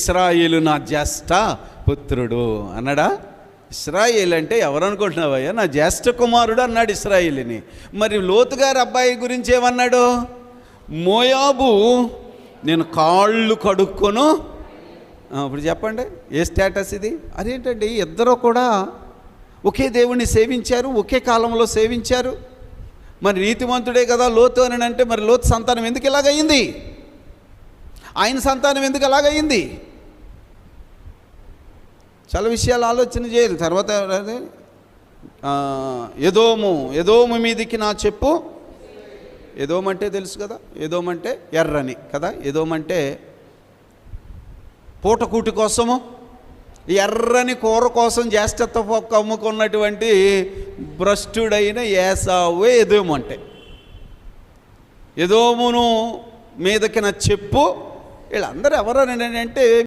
ఇశ్రాయేలు నా జ్యేష్ఠ పుత్రుడు అన్నాడా? ఇశ్రాయేల్ అంటే ఎవరు అనుకుంటున్నావయ్యా? నా జ్యేష్ఠ కుమారుడు అన్నాడు ఇశ్రాయేలుని. మరి లోతు గారి అబ్బాయి గురించి ఏమన్నాడు? మోయాబు నేను కాళ్ళు కడుక్కొను. ఇప్పుడు చెప్పండి, ఏ స్టేటస్ ఇది? అదేంటండి, ఇద్దరు కూడా ఒకే దేవుణ్ణి సేవించారు, ఒకే కాలంలో సేవించారు. మరి నీతిమంతుడే కదా లోతు అని అంటే, మరి లోతు సంతానం ఎందుకు ఇలాగయింది? ఆయన సంతానం ఎందుకు అలాగయింది? చాలా విషయాలు ఆలోచన చేయాలి. తర్వాత ఎదోము మీదికి నా చెప్పు. ఎదోమంటే తెలుసు కదా, ఎదోమంటే ఎర్రని కదా. ఎదోమంటే పూటకూటి కోసము, ఎర్రని కూర కోసం జ్యేష్ఠత్వ అమ్ముకున్నటువంటి భ్రష్టుడైన ఏసావు ఎదోము అంటే. ఎదోమును మీదకి నా చెప్పు. వీళ్ళందరూ ఎవరని అంటే